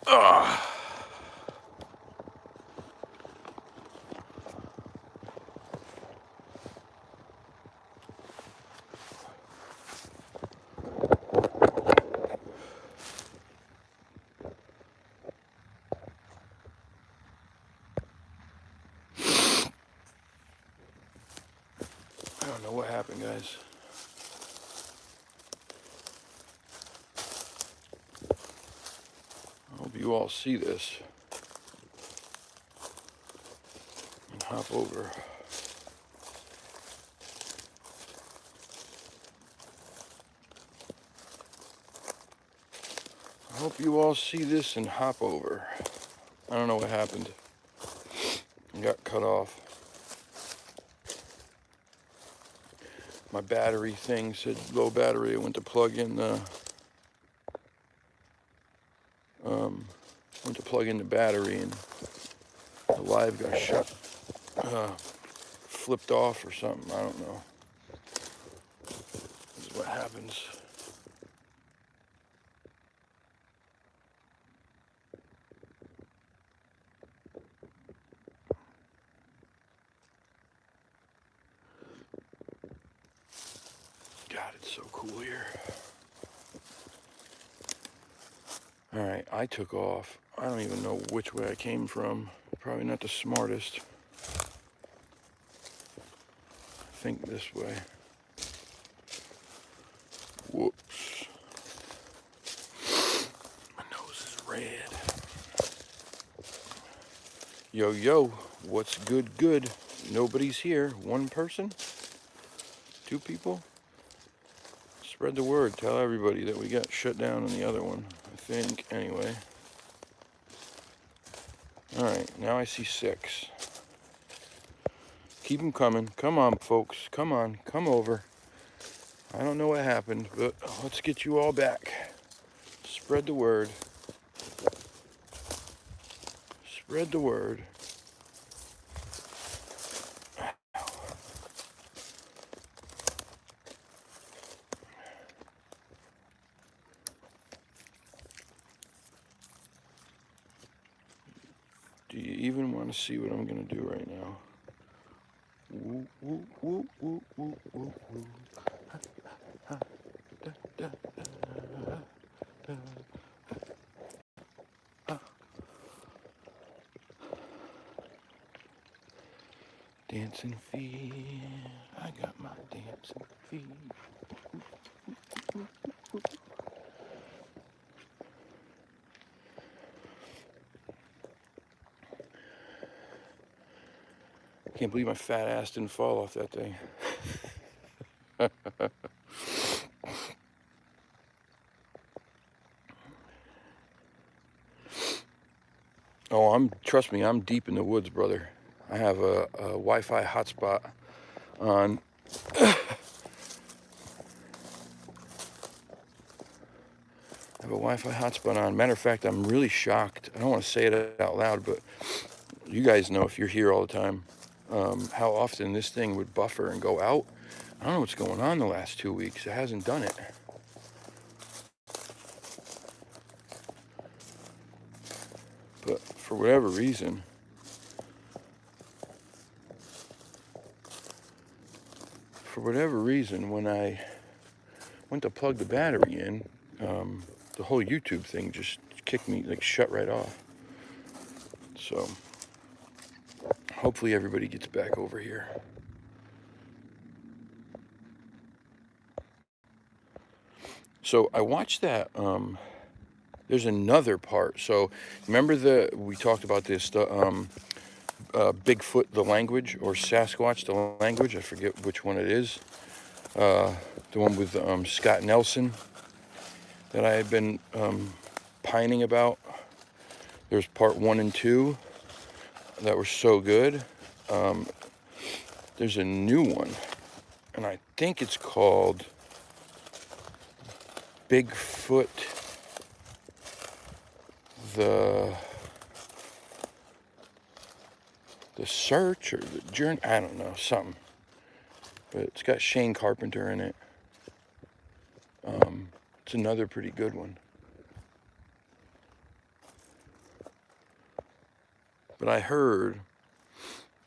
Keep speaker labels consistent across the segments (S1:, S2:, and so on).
S1: Ugh. I don't know what happened, guys. I hope you all see this and hop over. I hope you all see this and hop over. I don't know what happened. I got cut off. My battery thing said low battery. I went to plug in the battery, and the live got shut, flipped off or something. I don't know. This is what happens. God, it's so cool here. All right, I took off. I don't even know which way I came from. Probably not the smartest. I think this way. Whoops. My nose is red. Yo, yo, what's good, good? Nobody's here. One person? Two people? Spread the word. Tell everybody that we got shut down on the other one. I think, anyway. Alright, now I see 6. Keep them coming. Come on, folks. Come on. Come over. I don't know what happened, but let's get you all back. Spread the word. Spread the word. Do you even want to see what I'm going to do right now? Woo, woo, woo, woo, woo, woo, woo. Ha, da, da, da, da, ha. Dancing feet. I got my dancing feet. Can't believe my fat ass didn't fall off that thing. Oh, trust me, I'm deep in the woods, brother. I have a Wi-Fi hotspot on. I have a Wi-Fi hotspot on. Matter of fact, I'm really shocked. I don't want to say it out loud, but you guys know if you're here all the time, how often this thing would buffer and go out. I don't know what's going on the last 2 weeks. It hasn't done it. But for whatever reason, when I went to plug the battery in, the whole YouTube thing just kicked me, like shut right off. So hopefully everybody gets back over here. So I watched that. There's another part. So remember we talked about this, Bigfoot, the language, or Sasquatch, the language. I forget which one it is. The one with Scott Nelson that I had been pining about. There's part 1 and 2 that were so good. There's a new one, and I think it's called Bigfoot, the search or the journey. I don't know, something. But it's got Shane Carpenter in it. It's another pretty good one. But I heard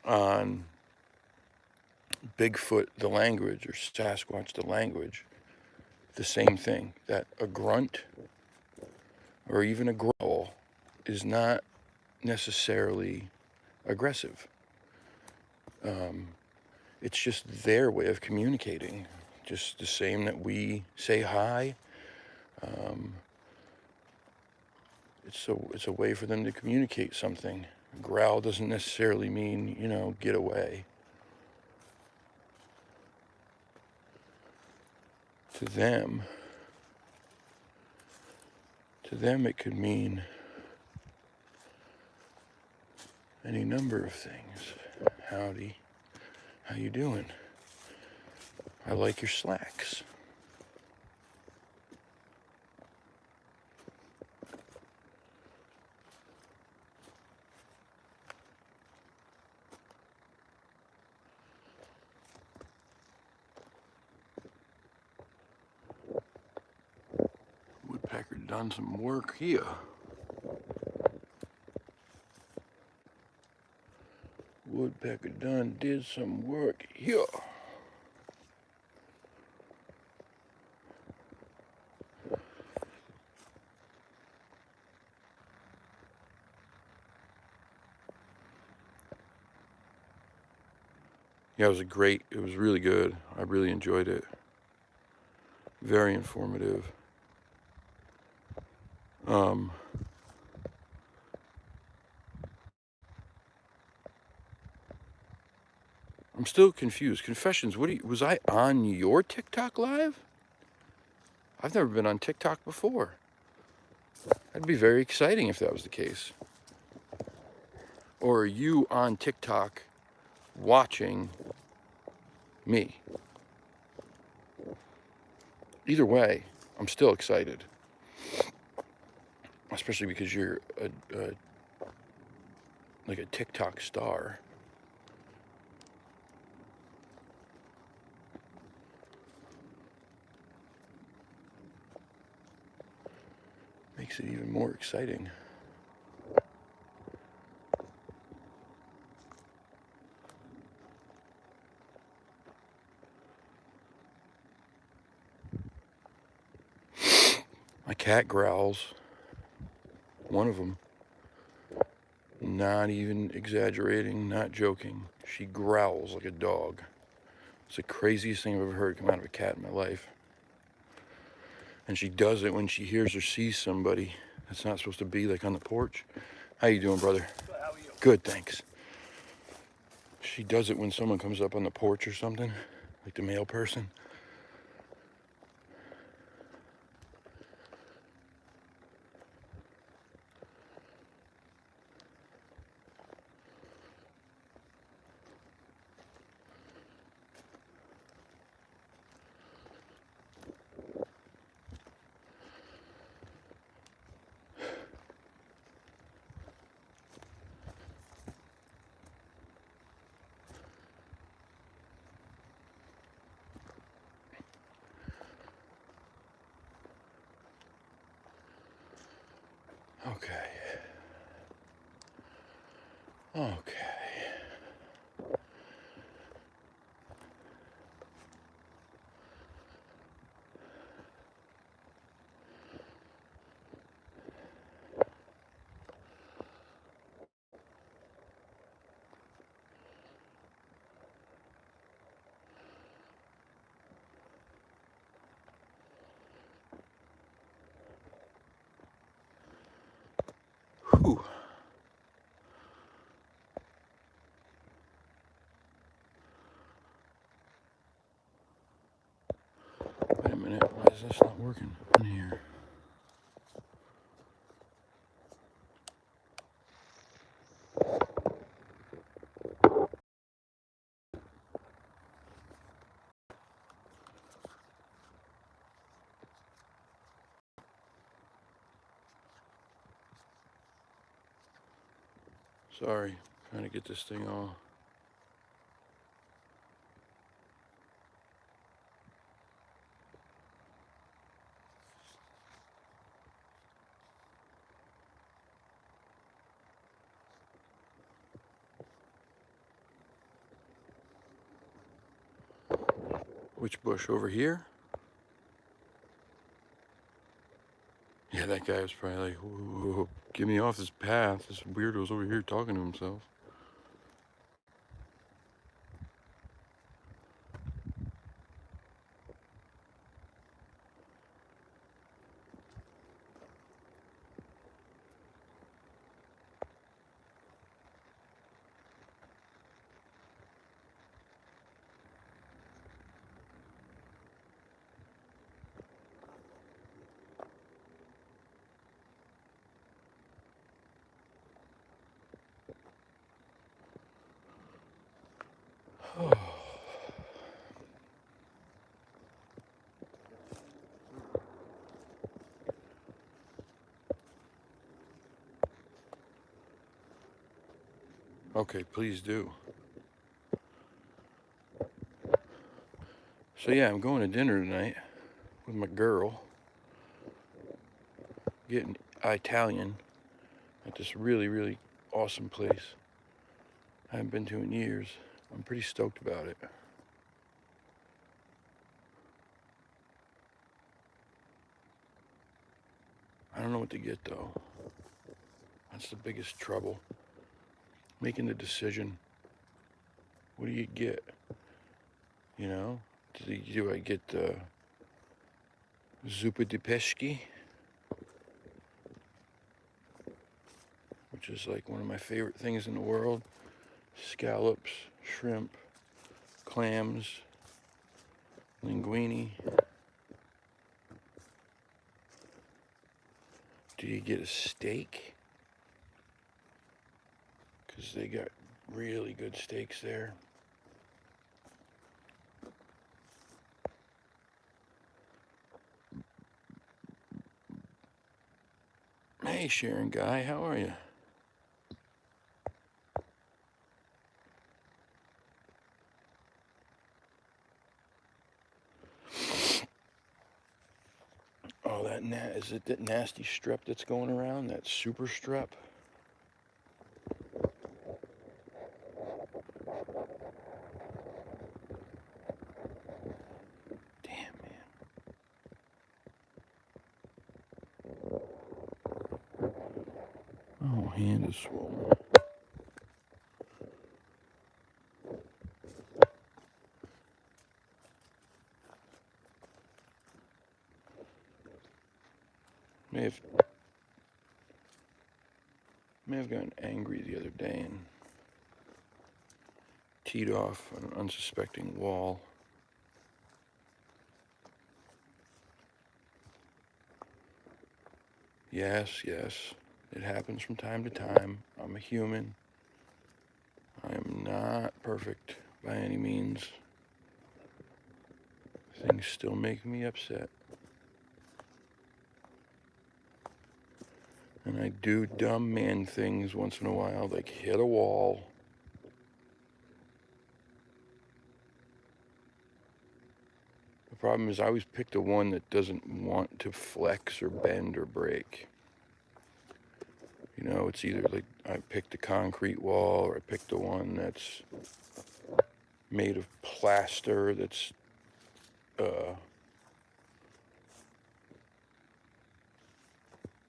S1: on Bigfoot the language, or Sasquatch the language, the same thing, that a grunt or even a growl is not necessarily aggressive. It's just their way of communicating, just the same that we say hi. It's a way for them to communicate something. A growl doesn't necessarily mean, get away. To them it could mean any number of things. Howdy, how you doing? I like your slacks. Woodpecker done some work here. Woodpecker did some work here. Yeah, it was really good. I really enjoyed it. Very informative. I'm still confused. Confessions, was I on your TikTok live? I've never been on TikTok before. That'd be very exciting if that was the case. Or are you on TikTok watching me? Either way, I'm still excited. Especially because you're like a TikTok star. Makes it even more exciting. My cat growls. One of them. Not even exaggerating, not joking. She growls like a dog. It's the craziest thing I've ever heard come out of a cat in my life. And she does it when she hears or sees somebody that's not supposed to be, like on the porch. How you doing, brother?
S2: Good, how are you?
S1: Good, thanks. She does it when someone comes up on the porch or something, like the male person. Okay. Okay. Whew. Wait a minute, why is this not working in here? Sorry, trying to get this thing all. Which bush? Over here? Yeah, that guy was probably like, whoa, get me off this path. This weirdo's over here talking to himself. Okay, please do. So yeah, I'm going to dinner tonight with my girl. Getting Italian at this really, really awesome place I haven't been to in years. I'm pretty stoked about it. I don't know what to get though. That's the biggest trouble. Making the decision. What do you get? You know? Do I get the zuppa di pesci? Which is like one of my favorite things in the world. Scallops, shrimp, clams, linguine. Do you get a steak? Because they got really good steaks there. Hey, Sharon Guy, how are you? Oh, is it that nasty strep that's going around? That super strep? Damn, man. Oh, hand is swollen. May have gotten angry the other day and teed off an unsuspecting wall. Yes, it happens from time to time. I'm a human. I am not perfect by any means. Things still make me upset. And I do dumb man things once in a while, like hit a wall. The problem is I always pick the one that doesn't want to flex or bend or break. You know, it's either like I picked a concrete wall or I picked the one that's made of plaster that's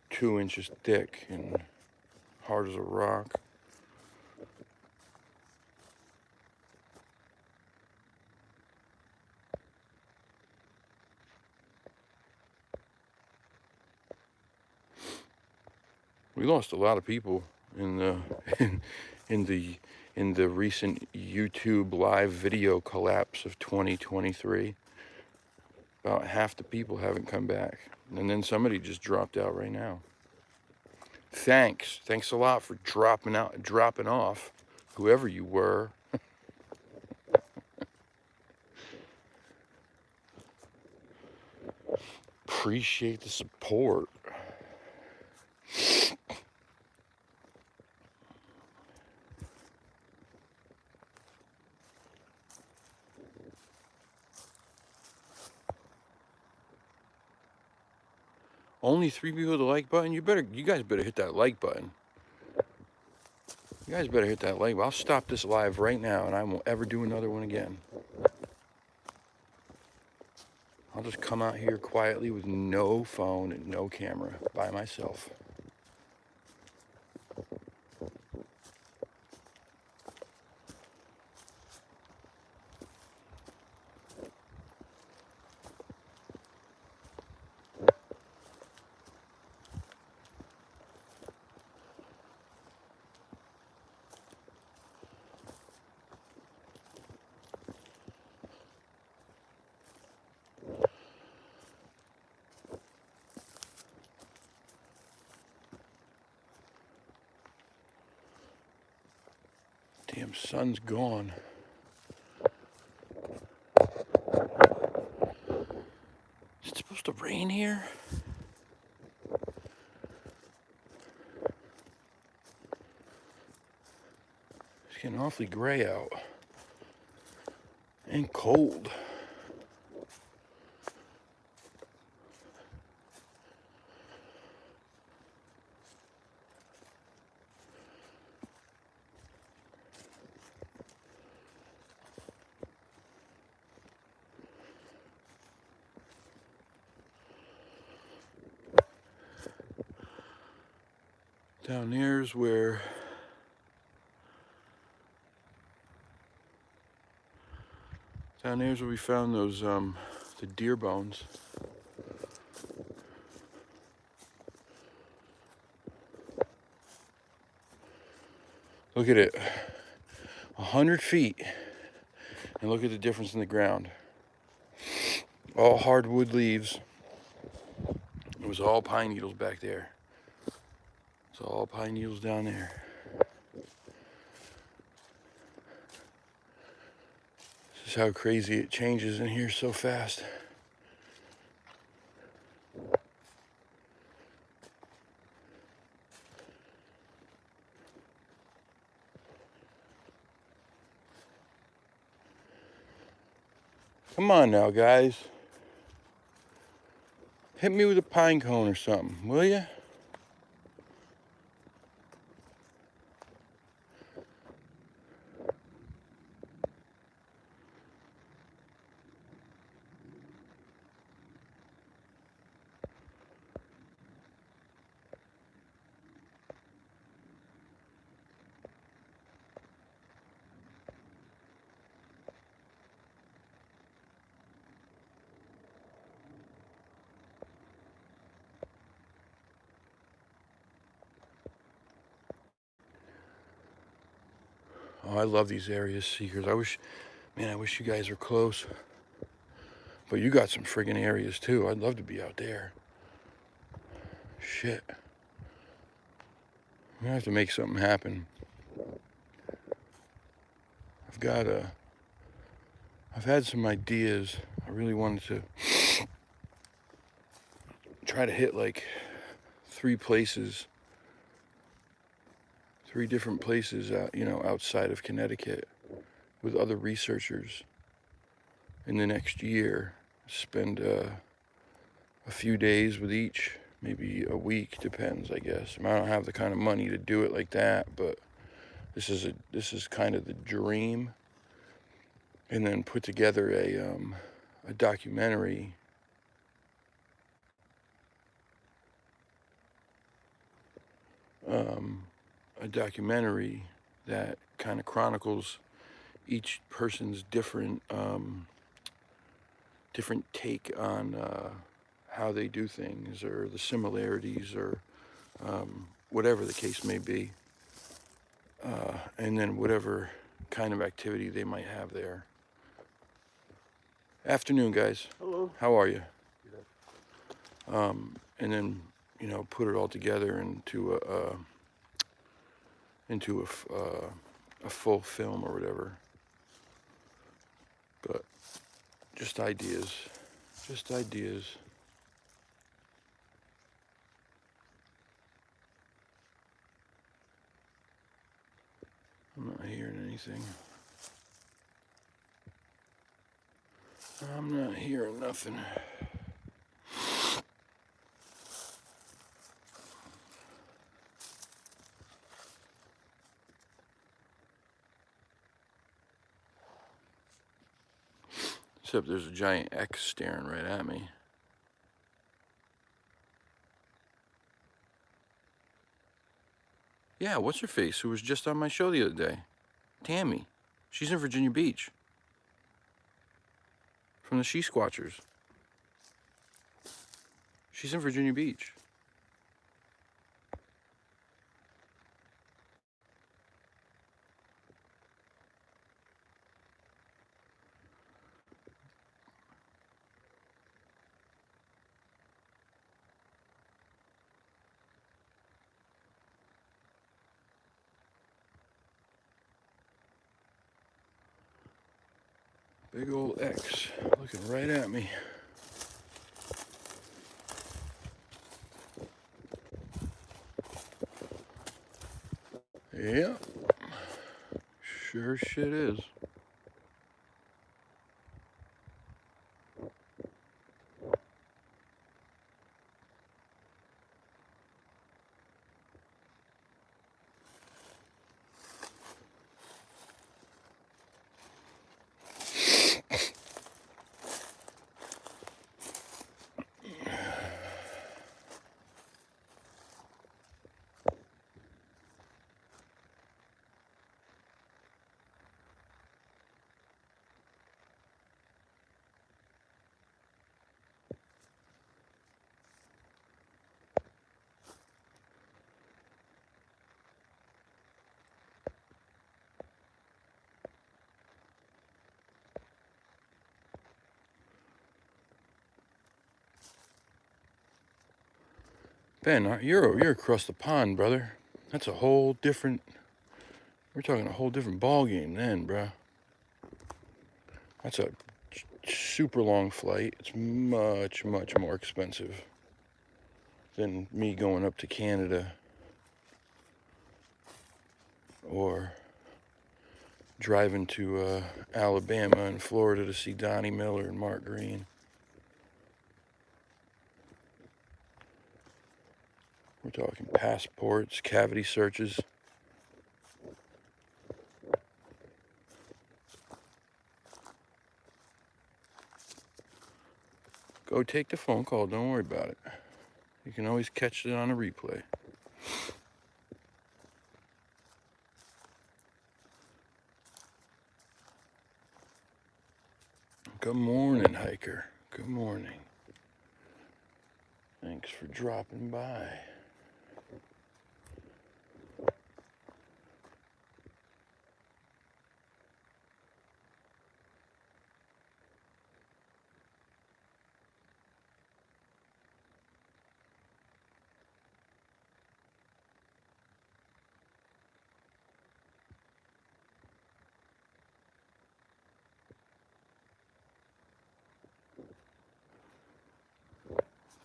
S1: 2 inches thick and hard as a rock. We lost a lot of people in the in the recent YouTube live video collapse of 2023. About half the people haven't come back, and then somebody just dropped out right now. Thanks a lot for dropping off, whoever you were. Appreciate the support. Only 3 people with the like button. You guys better hit that like button. You guys better hit that like button. I'll stop this live right now, and I won't ever do another one again. I'll just come out here quietly with no phone and no camera by myself. Damn sun's gone. Is it supposed to rain here? It's getting awfully gray out. And cold. Down there's where we found those the deer bones. Look at it. 100 feet. And look at the difference in the ground. All hardwood leaves. It was all pine needles back there. It's all pine needles down there. This is how crazy it changes in here so fast. Come on now, guys. Hit me with a pine cone or something, will ya? Oh, I love these areas, seekers. I wish you guys were close. But you got some friggin' areas too. I'd love to be out there. Shit. I'm gonna have to make something happen. I've had some ideas. I really wanted to try to hit like 3 different places out, outside of Connecticut with other researchers in the next year. Spend a few days with each, maybe a week, depends, I guess. I don't have the kind of money to do it like that, but this is kind of the dream. And then put together a documentary that kind of chronicles each person's different take on how they do things, or the similarities, or whatever the case may be, and then whatever kind of activity they might have there. Afternoon, guys.
S2: Hello.
S1: How are you? And then put it all together into a full film or whatever. But just ideas. I'm not hearing anything. I'm not hearing nothing. Except there's a giant X staring right at me. Yeah, what's her face? Who was just on my show the other day? Tammy. She's in Virginia Beach. From the She Squatchers. She's in Virginia Beach. Big old X looking right at me. Yeah, sure shit is. Ben, you're across the pond, brother. That's a whole different. We're talking a whole different ball game then, bruh. That's a super long flight. It's much more expensive than me going up to Canada or driving to Alabama and Florida to see Donnie Miller and Mark Green. We're talking passports, cavity searches. Go take the phone call. Don't worry about it. You can always catch it on a replay. Good morning, hiker. Good morning. Thanks for dropping by.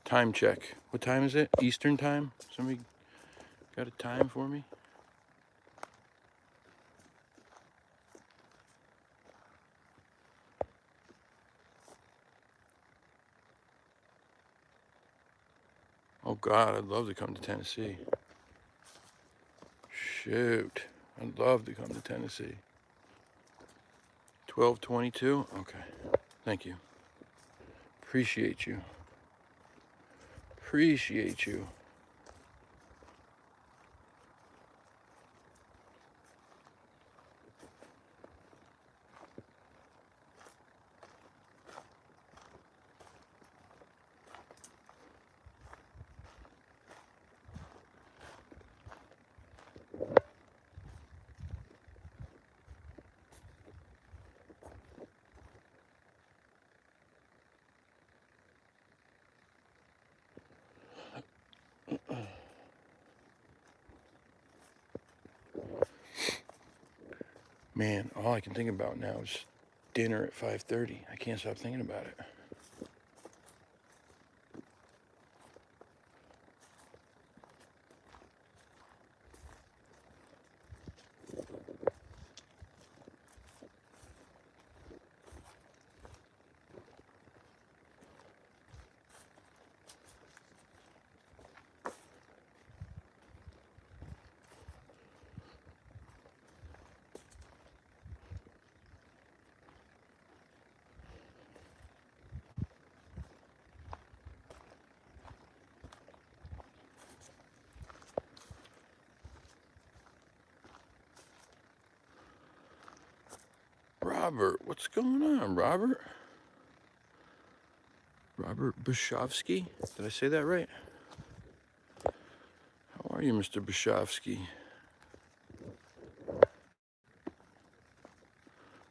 S1: Time check. What time is it? Eastern time? Somebody got a time for me? Oh God, I'd love to come to Tennessee. Shoot, I'd love to come to Tennessee. 12:22? Okay, thank you. Appreciate you. Appreciate you. Man, all I can think about now is dinner at 5:30. I can't stop thinking about it. Robert. What's going on, Robert? Robert Bushovsky? Did I say that right? How are you, Mr. Bushovsky?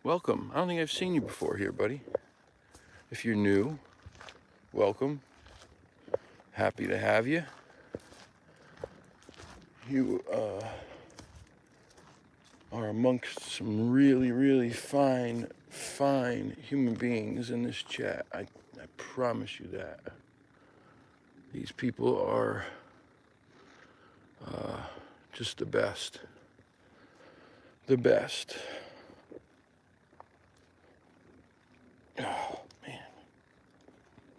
S1: Welcome. I don't think I've seen you before here, buddy. If you're new, welcome. Happy to have you. You are amongst some really, really fine human beings in this chat. I promise you that. These people are just the best. The best. Oh, man.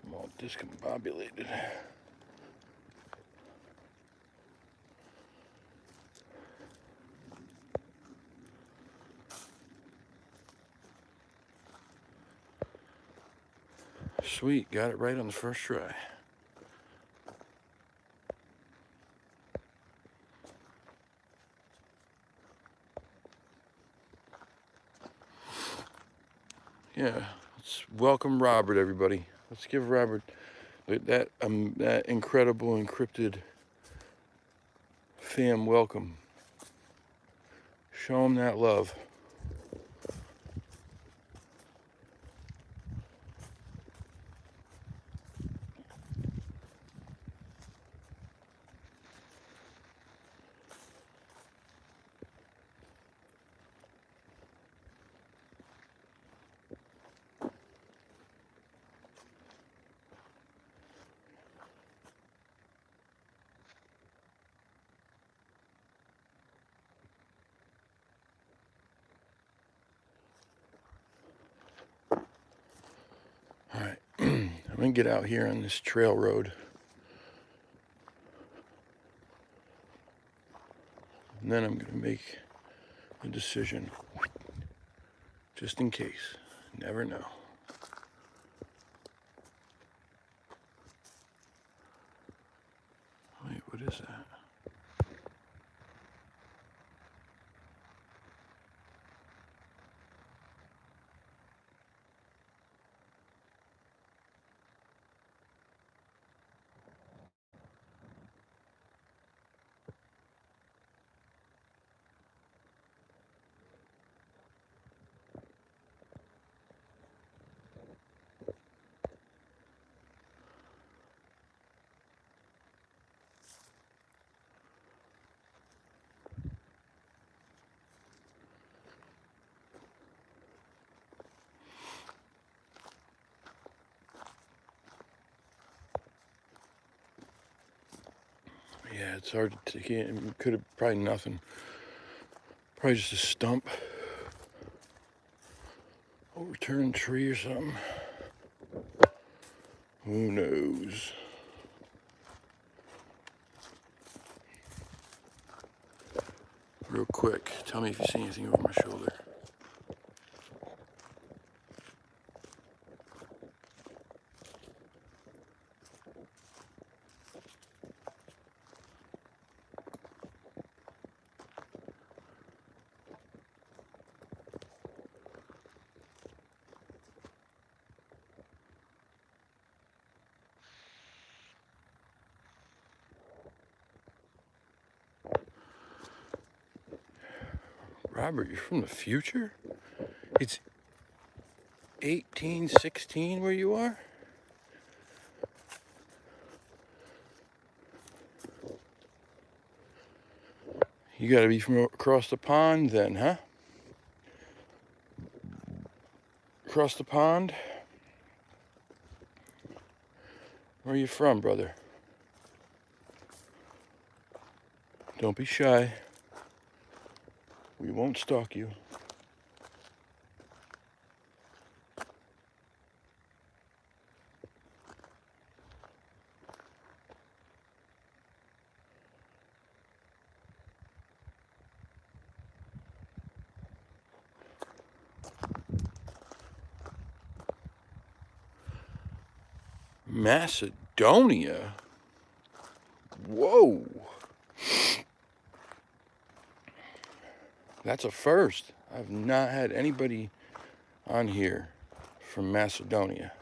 S1: I'm all discombobulated. Sweet, got it right on the first try. Yeah, let's welcome Robert, everybody. Let's give Robert that incredible encrypted fam welcome. Show him that love. All right, I'm gonna get out here on this trail road. And then I'm gonna make a decision, just in case. Never know. Wait, what is that? Yeah, it's hard to take in. Could have probably nothing. Probably just a stump. Overturned tree or something. Who knows? Real quick, tell me if you see anything over my shoulder. Robert, you're from the future? It's 1816 where you are? You gotta be from across the pond then, huh? Across the pond? Where are you from, brother? Don't be shy. We won't stalk you. Macedonia? Whoa. That's a first. I've not had anybody on here from Macedonia.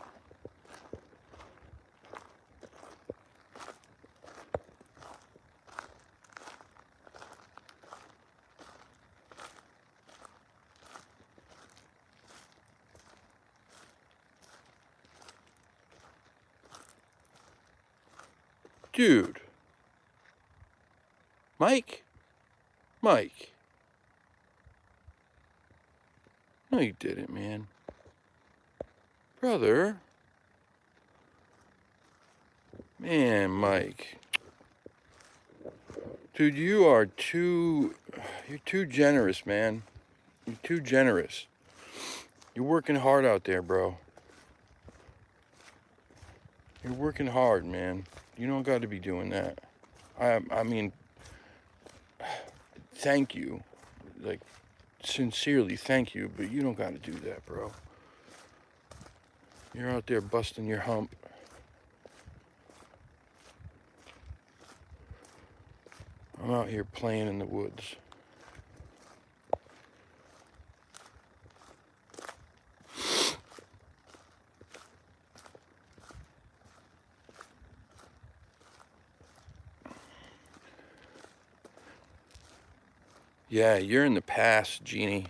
S1: Dude. Mike? Mike. No, you didn't, man. Brother. Man, Mike. Dude, you're too generous, man. You're too generous. You're working hard out there, bro. You're working hard, man. You don't got to be doing that. I mean, thank you. Like, sincerely, thank you, but you don't got to do that, bro. You're out there busting your hump. I'm out here playing in the woods. Yeah, you're in the past, Jeannie.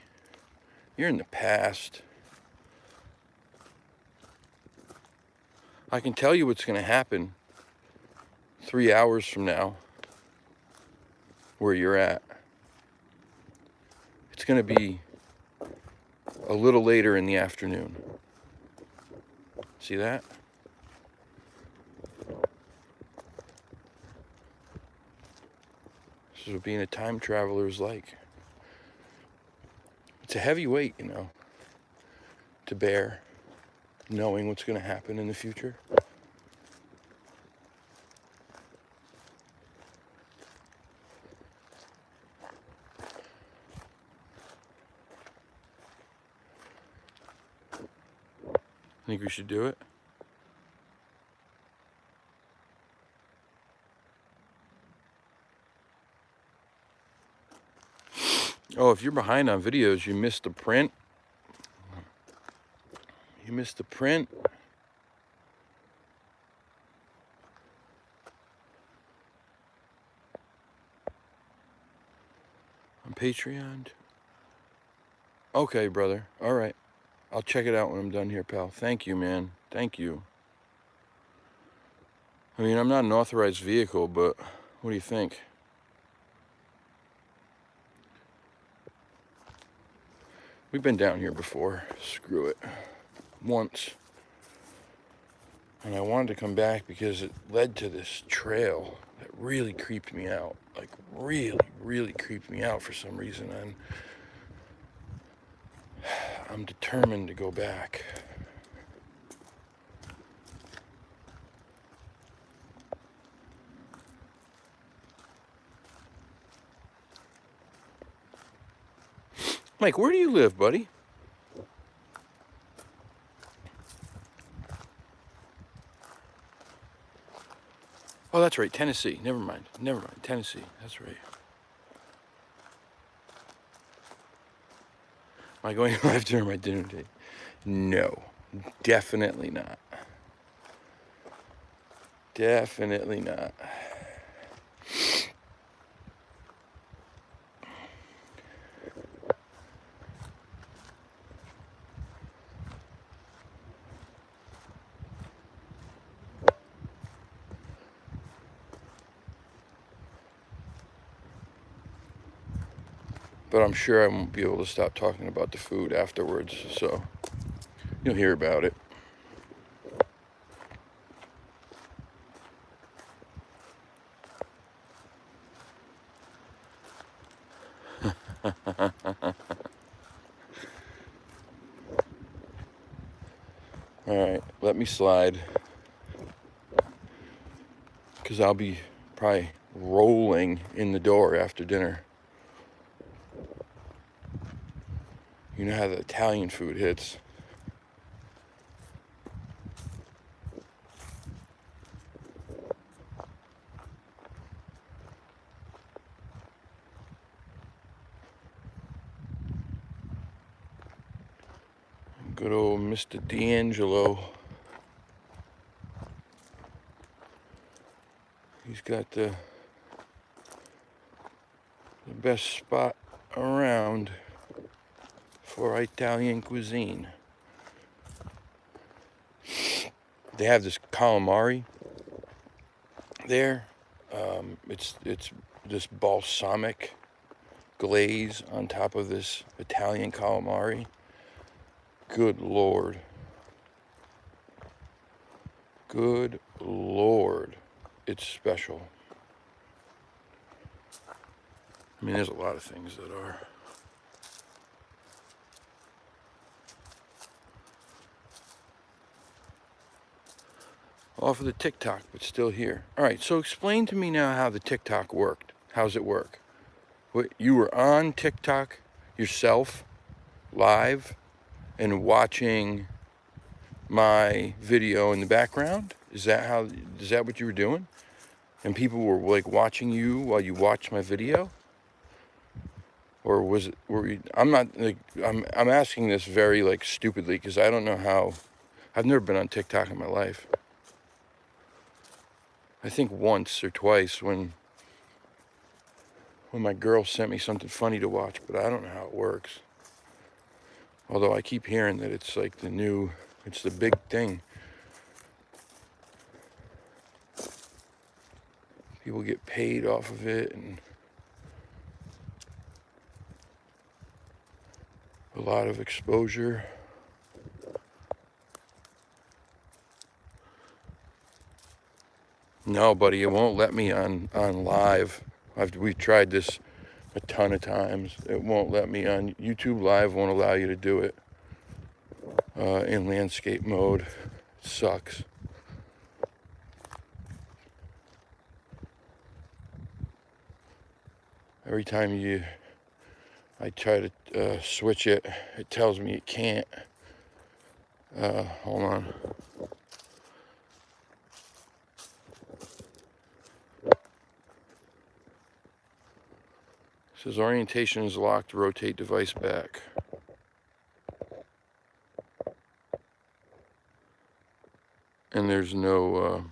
S1: You're in the past. I can tell you what's going to happen 3 hours from now where you're at. It's going to be a little later in the afternoon. See that? This is what being a time traveler is like. It's a heavy weight, you know, to bear, knowing what's going to happen in the future. Think we should do it? Oh, if you're behind on videos, you missed the print. You missed the print. On Patreon. Okay, brother. All right. I'll check it out when I'm done here, pal. Thank you, man. Thank you. I mean, I'm not an authorized vehicle, but what do you think? We've been down here before. Screw it. Once. And I wanted to come back because it led to this trail that really creeped me out. Like, really, really creeped me out for some reason. And I'm determined to go back. Mike, where do you live, buddy? Oh, that's right, Tennessee. Never mind. Tennessee. That's right. Am I going live during my dinner date? No, definitely not. Definitely not. But I'm sure I won't be able to stop talking about the food afterwards, so you'll hear about it. All right, let me slide, because I'll be probably rolling in the door after dinner. You know how the Italian food hits. Good old Mr. D'Angelo. He's got the best spot around for Italian cuisine. They have this calamari there. It's this balsamic glaze on top of this Italian calamari. Good Lord. Good Lord. It's special. I mean, there's a lot of things that are. Off of the TikTok, but still here. All right, so explain to me now how the TikTok worked. How's it work? What, you were on TikTok yourself, live, and watching my video in the background? Is that what you were doing? And people were like watching you while you watched my video? Or I'm not like, I'm asking this very like stupidly because I don't know how. I've never been on TikTok in my life. I think once or twice when my girl sent me something funny to watch, but I don't know how it works. Although I keep hearing that it's like it's the big thing. People get paid off of it and a lot of exposure. No, buddy, it won't let me on live. We've tried this a ton of times. It won't let me on YouTube Live. Won't allow you to do it in landscape mode. It sucks. Every time I try to switch it, it tells me it can't. Hold on. It says orientation is locked, rotate device back. And there's no,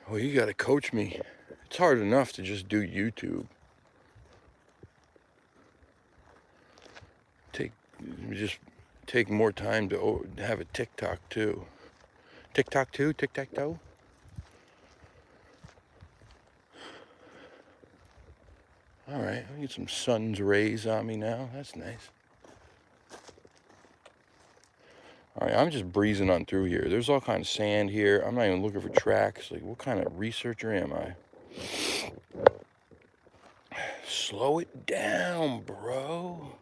S1: well, you gotta coach me. It's hard enough to just do YouTube. Just take more time to have a TikTok too. TikTok too? Tic-tac-toe? All right, I get some sun's rays on me now. That's nice. All right, I'm just breezing on through here. There's all kinds of sand here. I'm not even looking for tracks. Like, what kind of researcher am I? Slow it down, bro.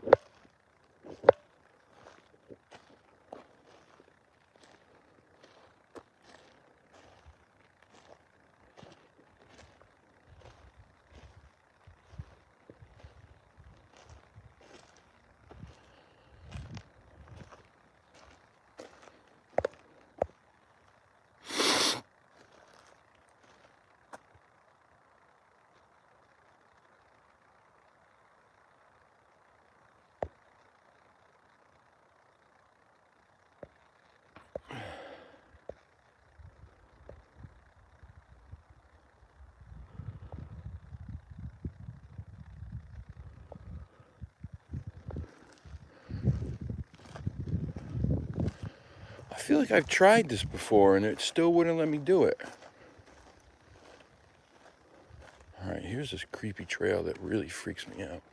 S1: I feel like I've tried this before and it still wouldn't let me do it. All right, here's this creepy trail that really freaks me out.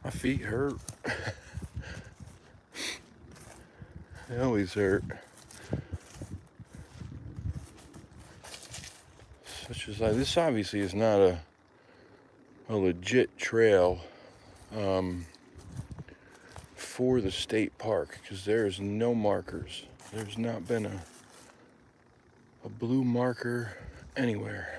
S1: My feet hurt. They always hurt. Such as this obviously is not a legit trail for the state park, because there is no markers. There's not been a blue marker anywhere.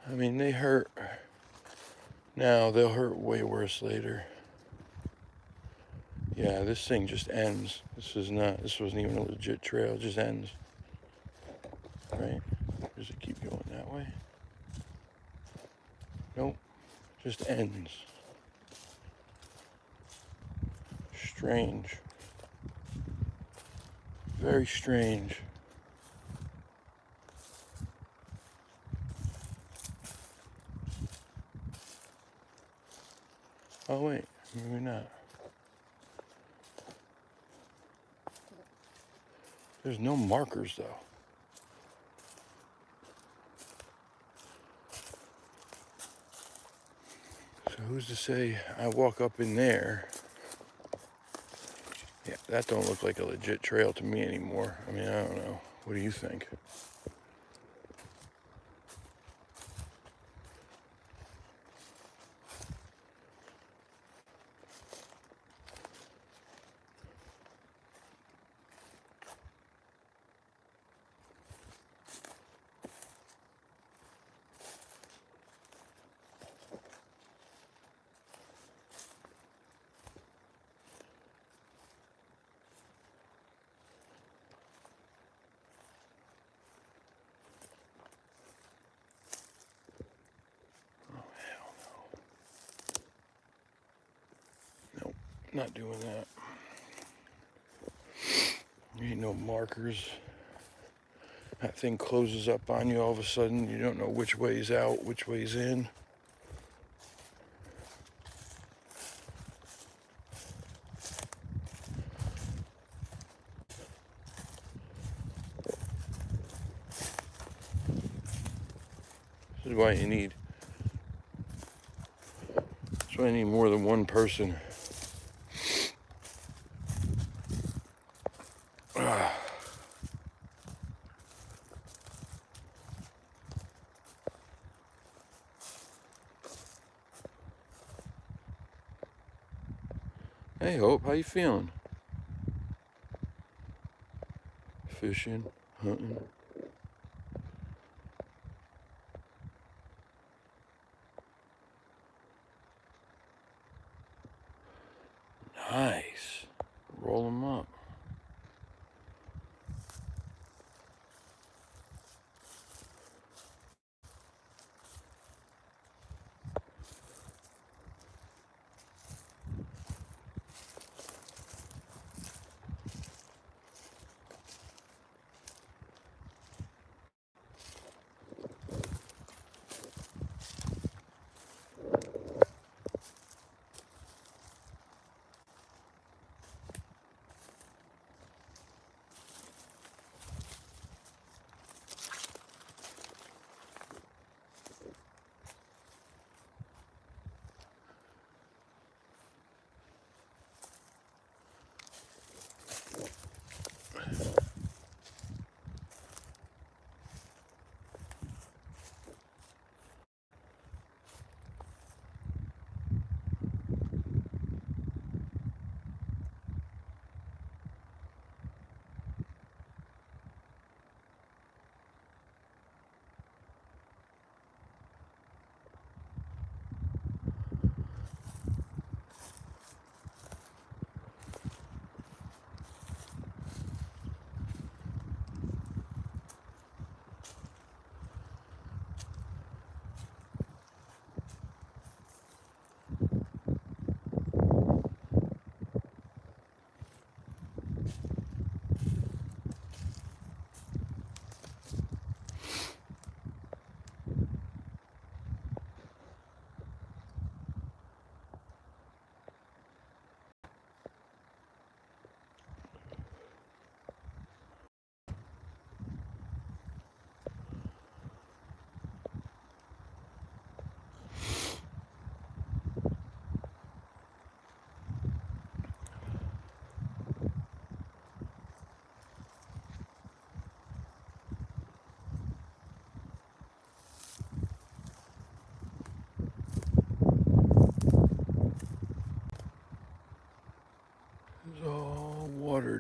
S1: I mean, they hurt now, they'll hurt way worse later. Yeah, this thing just ends. This wasn't even a legit trail, it just ends. Right? Does it keep going that way? Nope, just ends. Strange. Very strange. Oh wait, maybe not. There's no markers though. So who's to say I walk up in there? Yeah, that don't look like a legit trail to me anymore. I mean, I don't know. What do you think? Nope, not doing that. Ain't no markers. That thing closes up on you all of a sudden. You don't know which way's out, which way's in. This is why you need. That's why you need more than one person. Hey Hope, how you feeling? Fishing, hunting. Nice. Roll them up.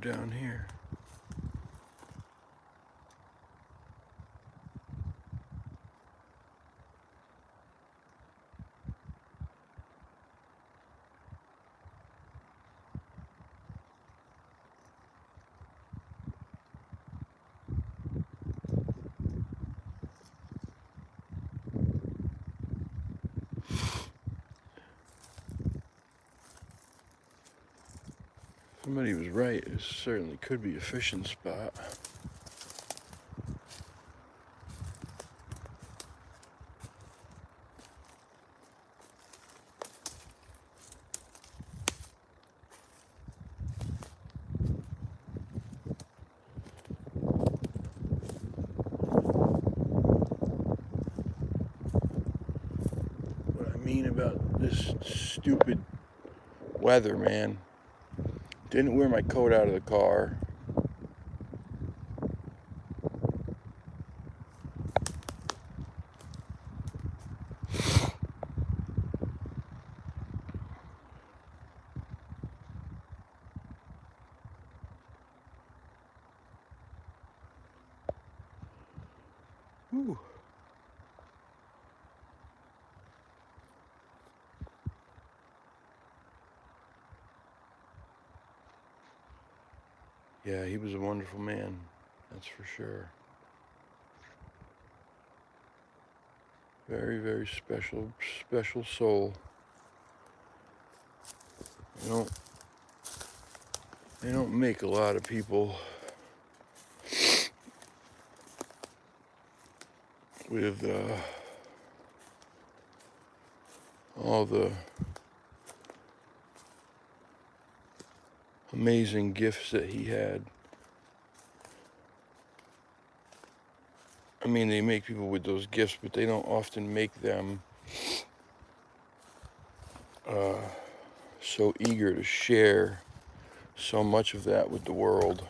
S1: down here. Somebody was right. It certainly could be a fishing spot. What I mean about this stupid weather, man. Didn't wear my coat out of the car. Whew. Yeah, he was a wonderful man, that's for sure. Very, very special soul. They don't make a lot of people with all the amazing gifts that he had. I mean, they make people with those gifts, but they don't often make them so eager to share so much of that with the world.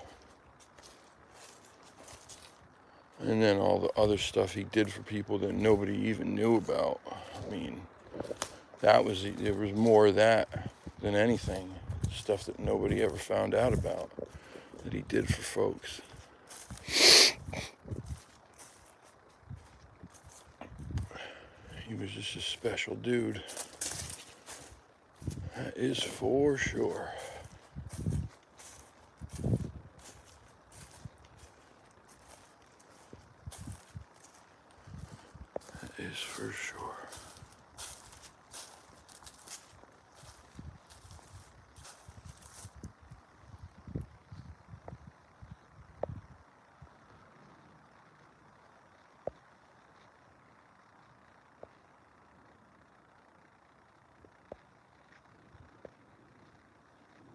S1: And then all the other stuff he did for people that nobody even knew about. I mean, there was more of that than anything. Stuff that nobody ever found out about that he did for folks. He was just a special dude. That is for sure. That is for sure.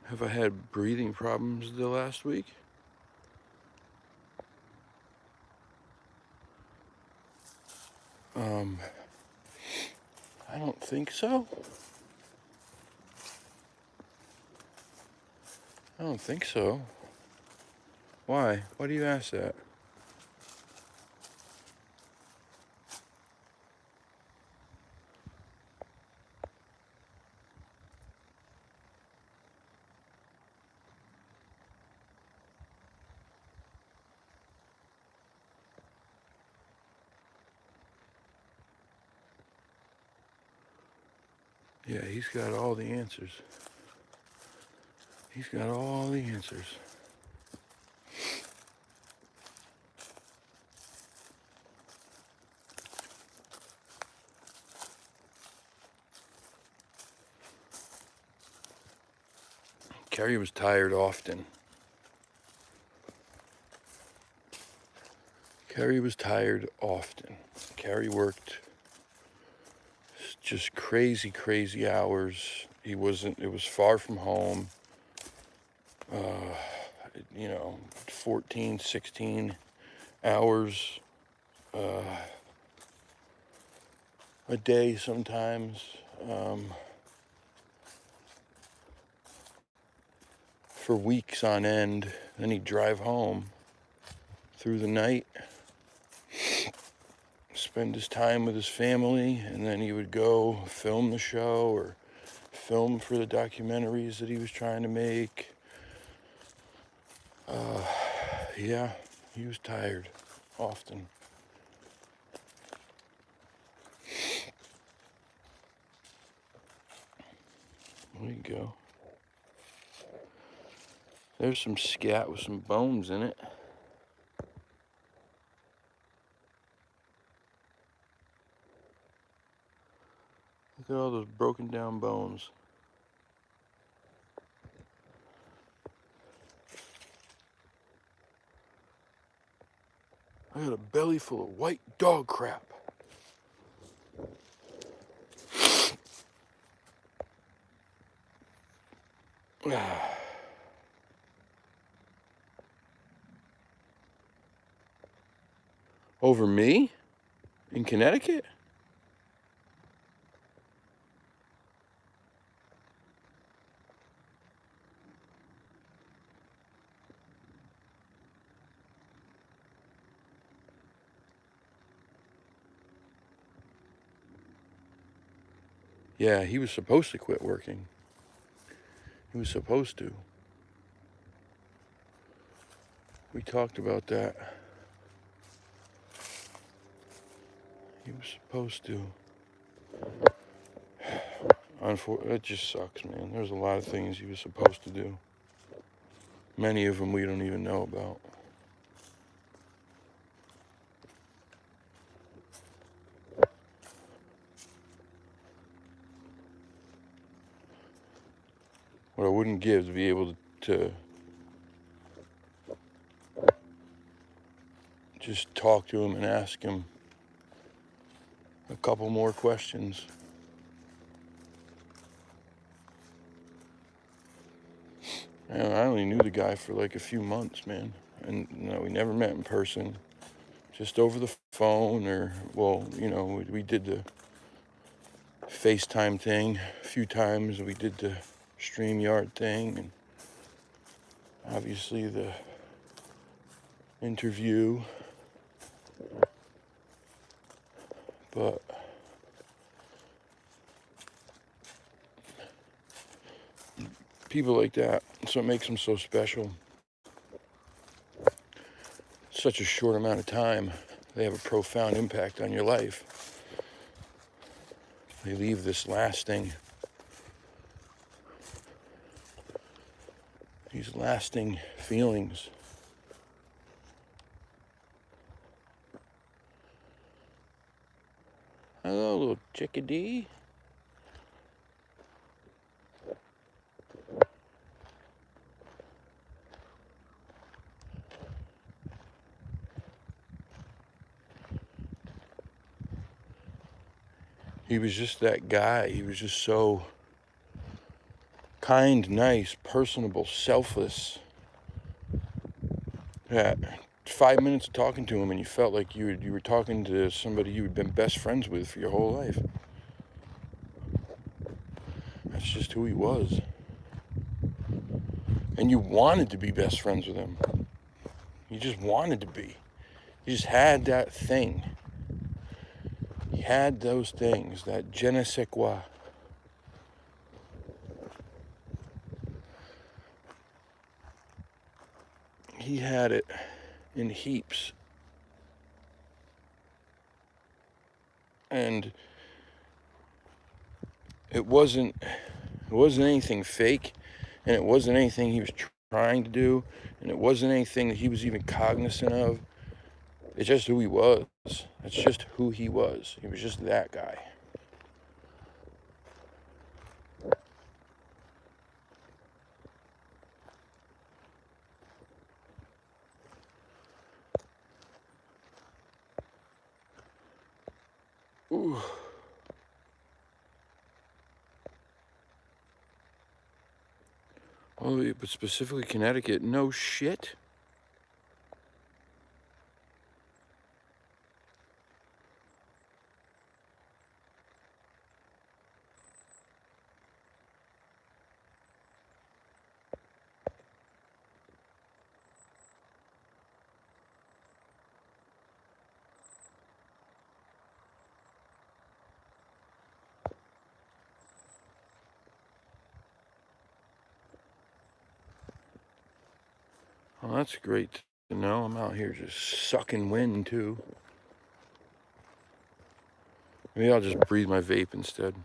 S1: Have I had breathing problems the last week? I don't think so. I don't think so. Why? Why do you ask that? Yeah, he's got all the answers. He's got all the answers. Carrie was tired often. Carrie was tired often. Carrie worked just crazy, crazy hours. It was far from home. 14, 16 hours a day sometimes. For weeks on end. Then he'd drive home through the night, spend his time with his family, and then he would go film the show or film for the documentaries that he was trying to make. Yeah, he was tired often. There you go. There's some scat with some bones in it. Look at all those broken down bones. I got a belly full of white dog crap. Over me? In Connecticut? Yeah, he was supposed to quit working. He was supposed to. We talked about that. He was supposed to. It just sucks, man. There's a lot of things he was supposed to do. Many of them we don't even know about. What I wouldn't give to be able to just talk to him and ask him a couple more questions. And I only knew the guy for like a few months, man. And we never met in person. Just over the phone, or, well, we did the FaceTime thing a few times. We did the StreamYard thing, and obviously the interview. But people like that, that's what makes them so special. Such a short amount of time, they have a profound impact on your life. They leave this these lasting feelings. Hello, little chickadee. He was just that guy. He was just so kind, nice, personable, selfless. That 5 minutes of talking to him and you felt like you were talking to somebody you had been best friends with for your whole life. That's just who he was. And you wanted to be best friends with him. You just wanted to be. You just had that thing. He had those things, that je ne sais quoi. He had it in heaps. And it wasn't anything fake, and it wasn't anything he was trying to do, and it wasn't anything that he was even cognizant of. It's just who he was. That's just who he was. He was just that guy. Ooh. Oh, but specifically Connecticut, no shit. Well, that's great to know. I'm out here just sucking wind too. Maybe I'll just breathe my vape instead.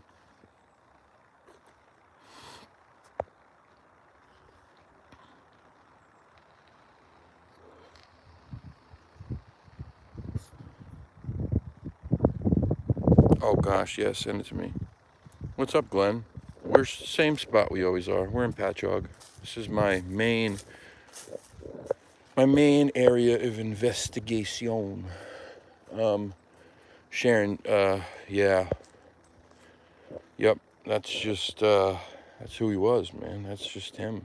S1: Oh gosh, yeah, send it to me. What's up, Glenn? We're same spot we always are. We're in Patchogue. This is my main area of investigation. Sharon, yeah. Yep, that's just, that's who he was, man. That's just him.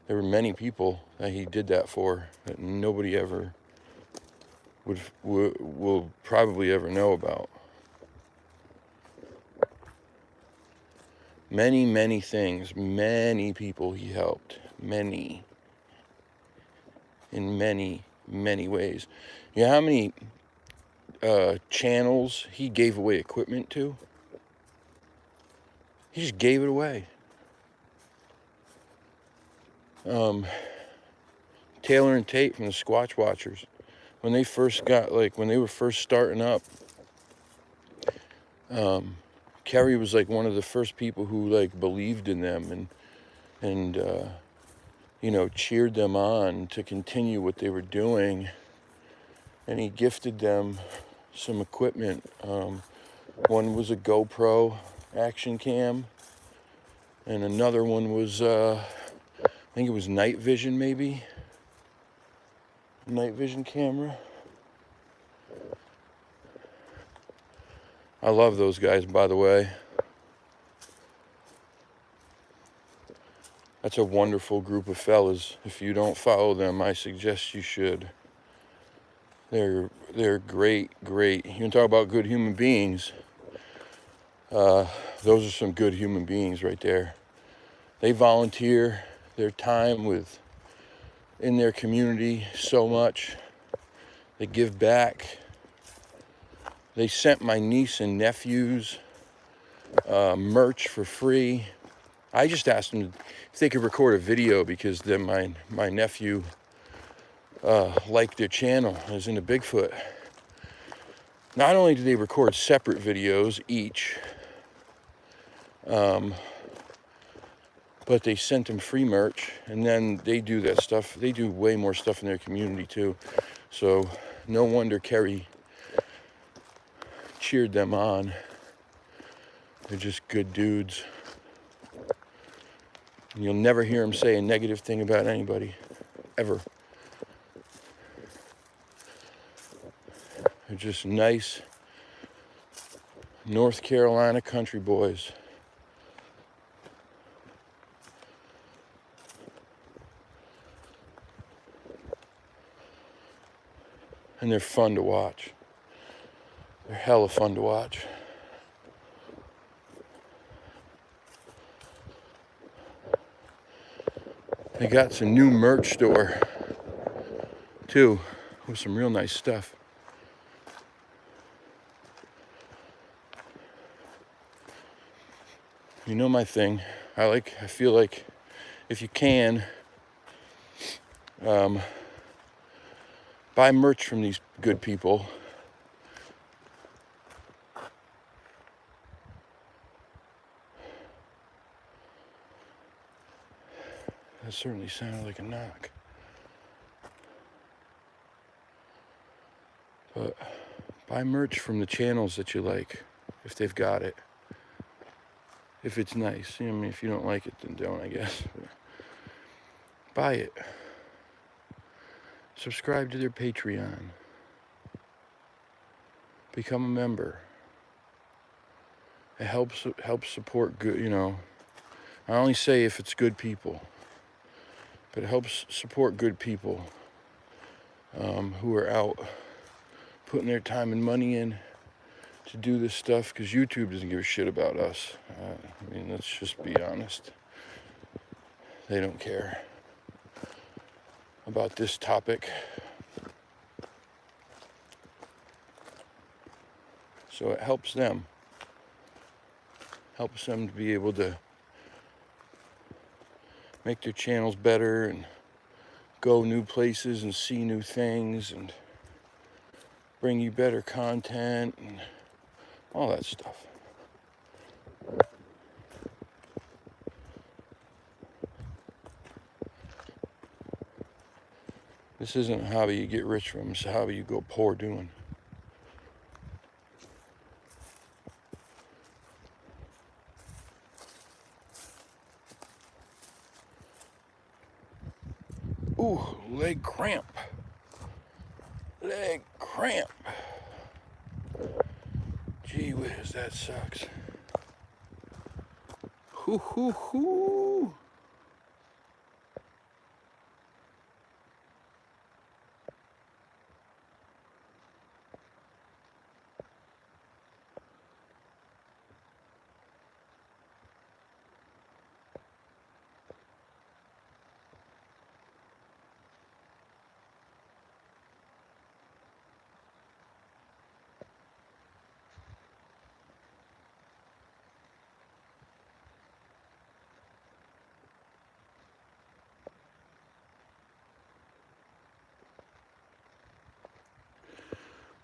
S1: There were many people that he did that for that nobody ever will probably ever know about. Many things, many people he helped, in many ways. You know how many channels he gave away equipment to? He just gave it away. Taylor and Tate from the Squatch Watchers, when they were first starting up, Kerry was like one of the first people who like believed in them and you know, cheered them on to continue what they were doing, and he gifted them some equipment. One was a GoPro action cam, and another one was I think it was night vision, maybe night vision camera. I love those guys, by the way. That's a wonderful group of fellas. If you don't follow them, I suggest you should. They're great. You can talk about good human beings. Those are some good human beings right there. They volunteer their time in their community so much. They give back. They sent my niece and nephews merch for free. I just asked them if they could record a video because then my nephew liked their channel. I was into Bigfoot. Not only do they record separate videos each, but they sent them free merch, and then they do that stuff. They do way more stuff in their community too. So no wonder Kerry cheered them on. They're just good dudes. And you'll never hear them say a negative thing about anybody, ever. They're just nice North Carolina country boys. And they're fun to watch. They're hella fun to watch. They got some new merch store too, with some real nice stuff. You know my thing. I feel like if you can, buy merch from these good people. That certainly sounded like a knock. But buy merch from the channels that you like, if they've got it. If it's nice. I mean, if you don't like it, then don't, I guess. But buy it. Subscribe to their Patreon. Become a member. It helps support good, you know. I only say if it's good people. But it helps support good people who are out putting their time and money in to do this stuff, because YouTube doesn't give a shit about us. I mean, let's just be honest. They don't care about this topic. So it helps them. Helps them to be able to make their channels better and go new places and see new things and bring you better content and all that stuff. This isn't a hobby you get rich from, it's a hobby you go poor doing. Ooh, leg cramp. Leg cramp. Gee whiz, that sucks. Hoo hoo hoo.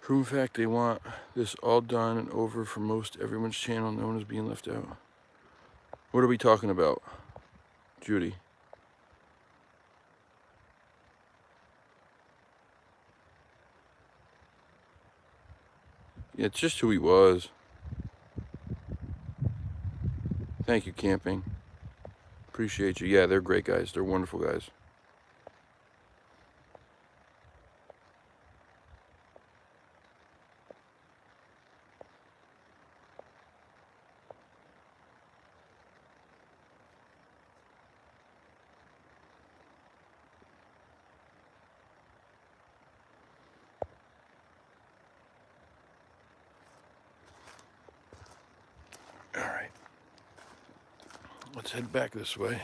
S1: True fact, they want this all done and over for most everyone's channel known as being left out. What are we talking about, Judy? Yeah, it's just who he was. Thank you, Camping. Appreciate you. Yeah, they're great guys. They're wonderful guys. All right. Let's head back this way.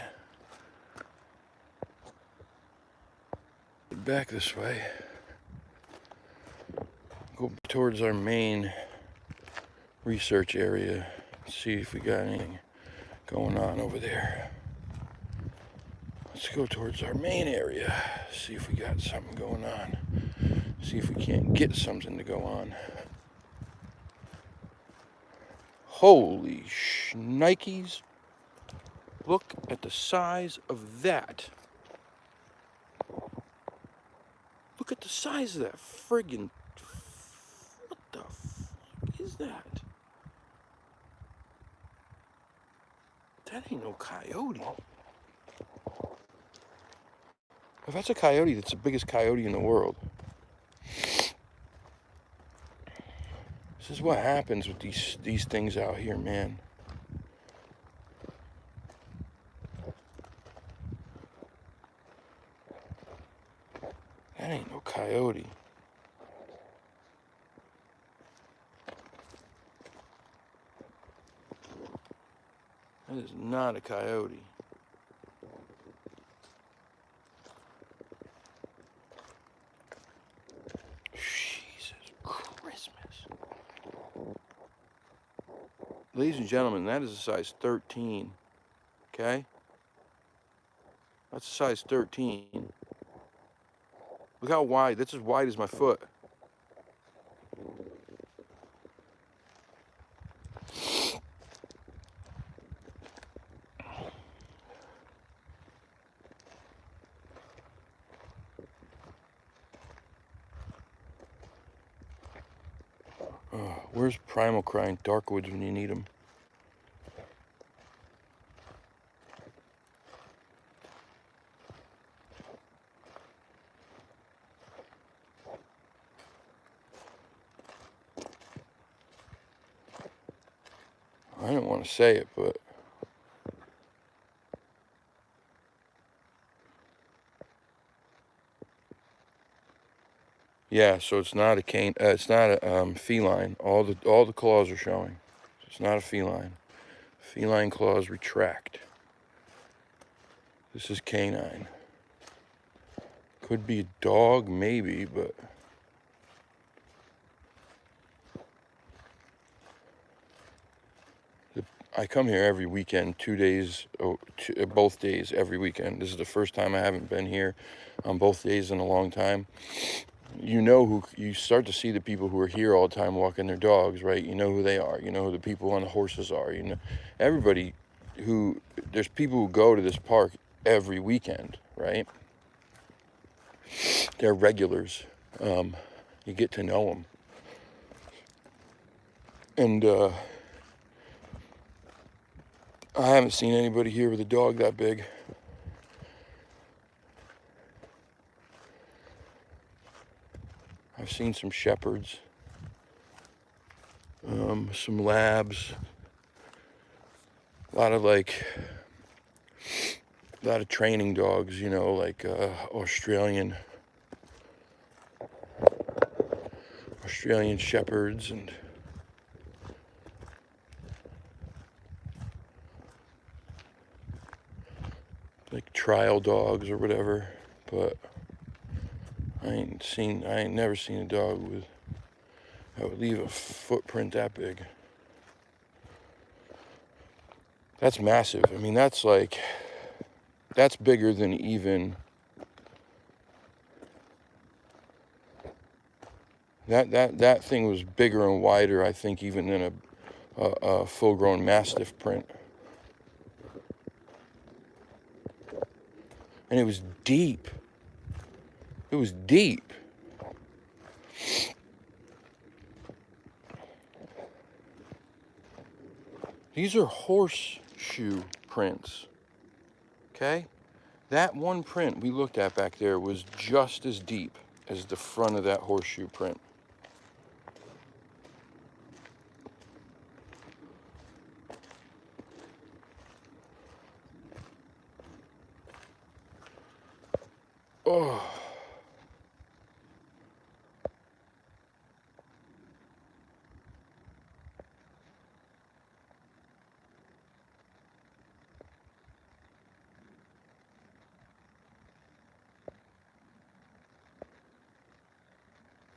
S1: Head back this way. Go towards our main research area. See if we got anything going on over there. Let's go towards our main area. See if we got something going on. See if we can't get something to go on. Holy shnikes. Look at the size of that. Look at the size of that friggin'. What the fuck is that? That ain't no coyote. If that's a coyote, that's the biggest coyote in the world. This is what happens with these things out here, man. That ain't no coyote. That is not a coyote. Jesus Christmas. Ladies and gentlemen, that is a size 13. Okay? That's a size 13. Look how wide. That's as wide as my foot. Where's Primal Crying Darkwoods when you need them? I didn't want to say it, but yeah. So it's not a cane. It's not a feline. All the claws are showing. So it's not a feline. Feline claws retract. This is canine. Could be a dog, maybe, but I come here every weekend, 2 days, both days every weekend. This is the first time I haven't been here on both days in a long time. You start to see the people who are here all the time walking their dogs, right? You know who they are. You know who the people on the horses are. You know, everybody there's people who go to this park every weekend, right? They're regulars. You get to know them. And I haven't seen anybody here with a dog that big. I've seen some shepherds, some labs, a lot of training dogs, you know, like Australian shepherds and like trial dogs or whatever, but I ain't never seen a dog that would leave a footprint that big. That's massive. I mean, that's bigger than even that thing was bigger and wider, I think, even than a full-grown Mastiff print. And it was deep. It was deep. These are horseshoe prints, okay? That one print we looked at back there was just as deep as the front of that horseshoe print. Oh.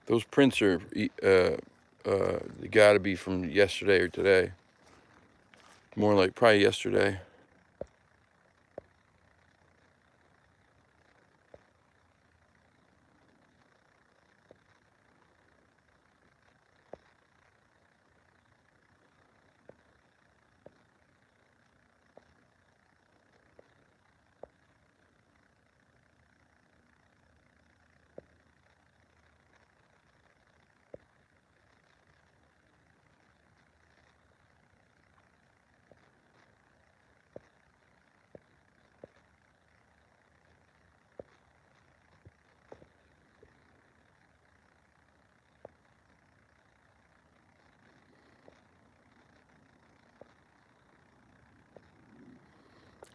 S1: Those prints are, they gotta be from yesterday or today. More like probably yesterday.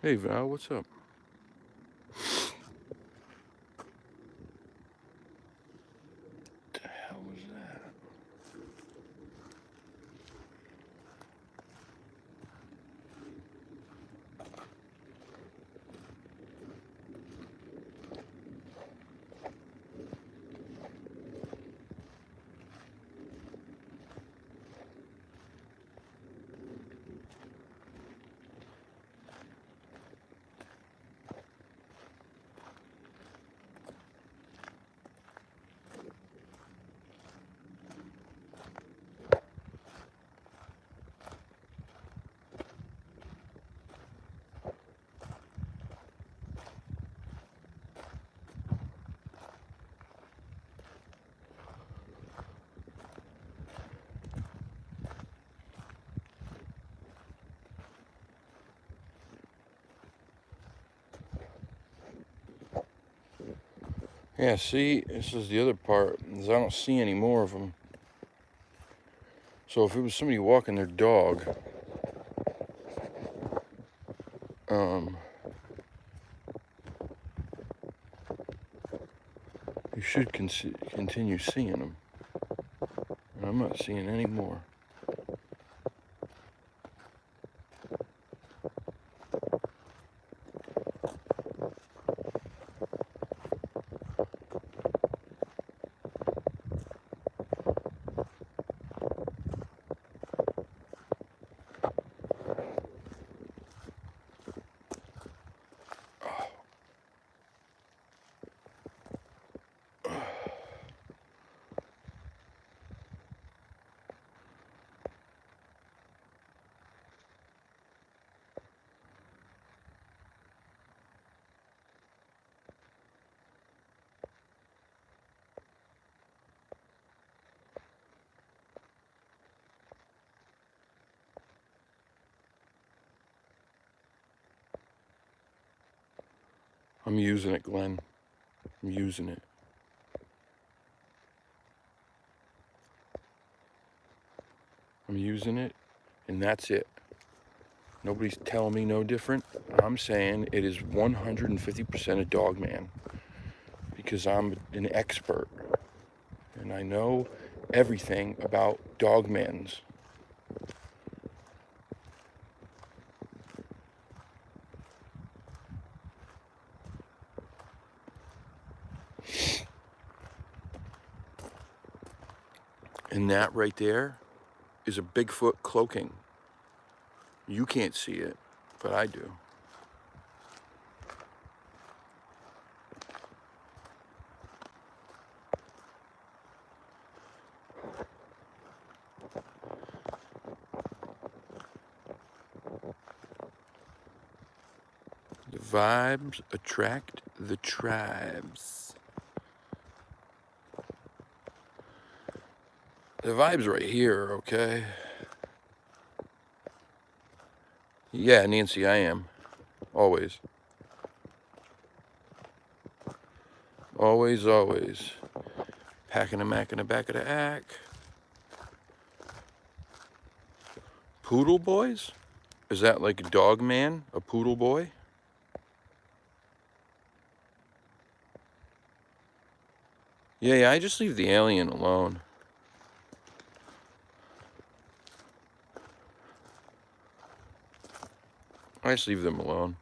S1: Hey Val, what's up? What the hell was that? Yeah, see, this is the other part, is I don't see any more of them. So if it was somebody walking their dog, you should continue seeing them. And I'm not seeing any more. I'm using it, Glenn. I'm using it. I'm using it, and that's it. Nobody's telling me no different. I'm saying it is 150% a dog man because I'm an expert and I know everything about dogmans. And that right there is a Bigfoot cloaking. You can't see it, but I do. The vibes attract the tribes. The vibe's right here, okay? Yeah, Nancy, I am. Always. Always, always. Packing a mac in the back of the ack. Poodle boys? Is that like a dog man? A poodle boy? Yeah, I just leave the alien alone. I just leave them alone.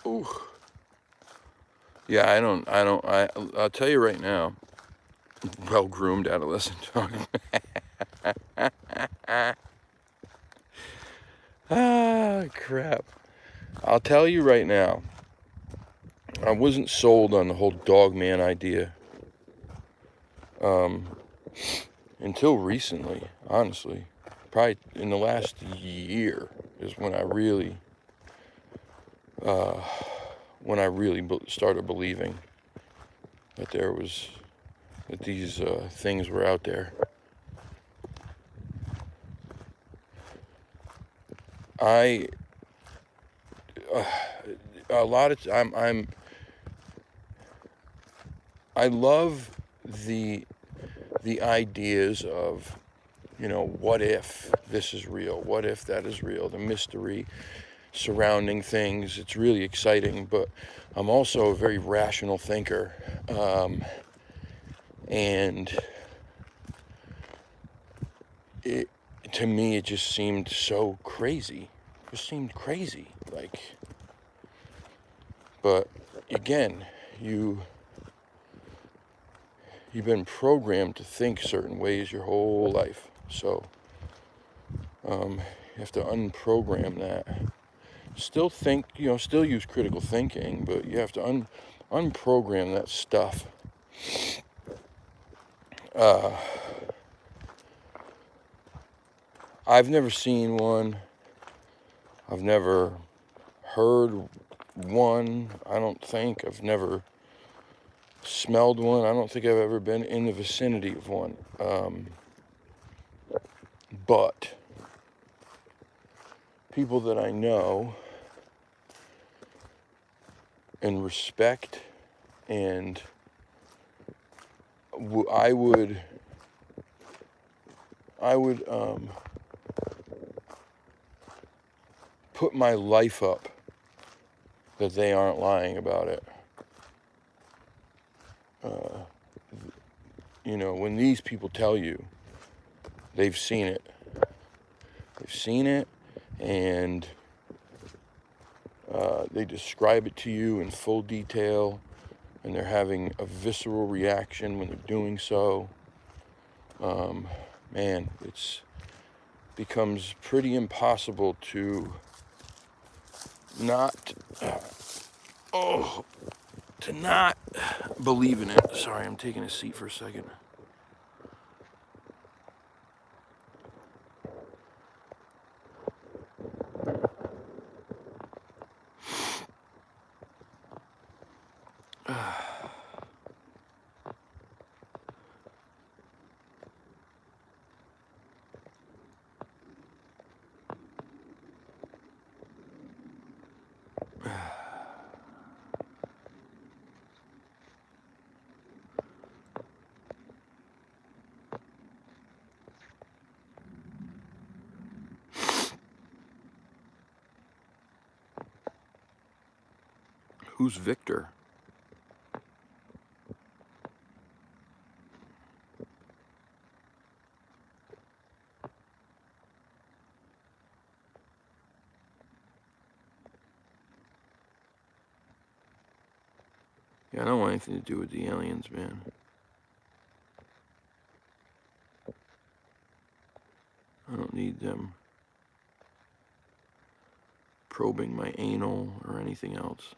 S1: Ooh. Yeah, I'll tell you right now, well-groomed adolescent dog. Ah, crap. I'll tell you right now, I wasn't sold on the whole dog man idea until recently, honestly. Probably in the last year is when I really started believing that these things were out there. I a lot of I love the ideas of, you know, what if this is real? What if that is real? The mystery surrounding things. It's really exciting, but I'm also a very rational thinker. And to me, it just seemed so crazy. It just seemed crazy. Like, but again, you've been programmed to think certain ways your whole life. So you have to unprogram that. Still think, you know, still use critical thinking, but you have to unprogram that stuff. I've never seen one. I've never heard one. I don't think. I've never smelled one. I don't think I've ever been in the vicinity of one. But people that I know and respect, and I would put my life up that they aren't lying about it. You know, when these people tell you they've seen it, and they describe it to you in full detail, and they're having a visceral reaction when they're doing so, man, it's becomes pretty impossible to not believe in it. Sorry, I'm taking a seat for a second. Who's Victor? Yeah, I don't want anything to do with the aliens, man. I don't need them probing my anal or anything else.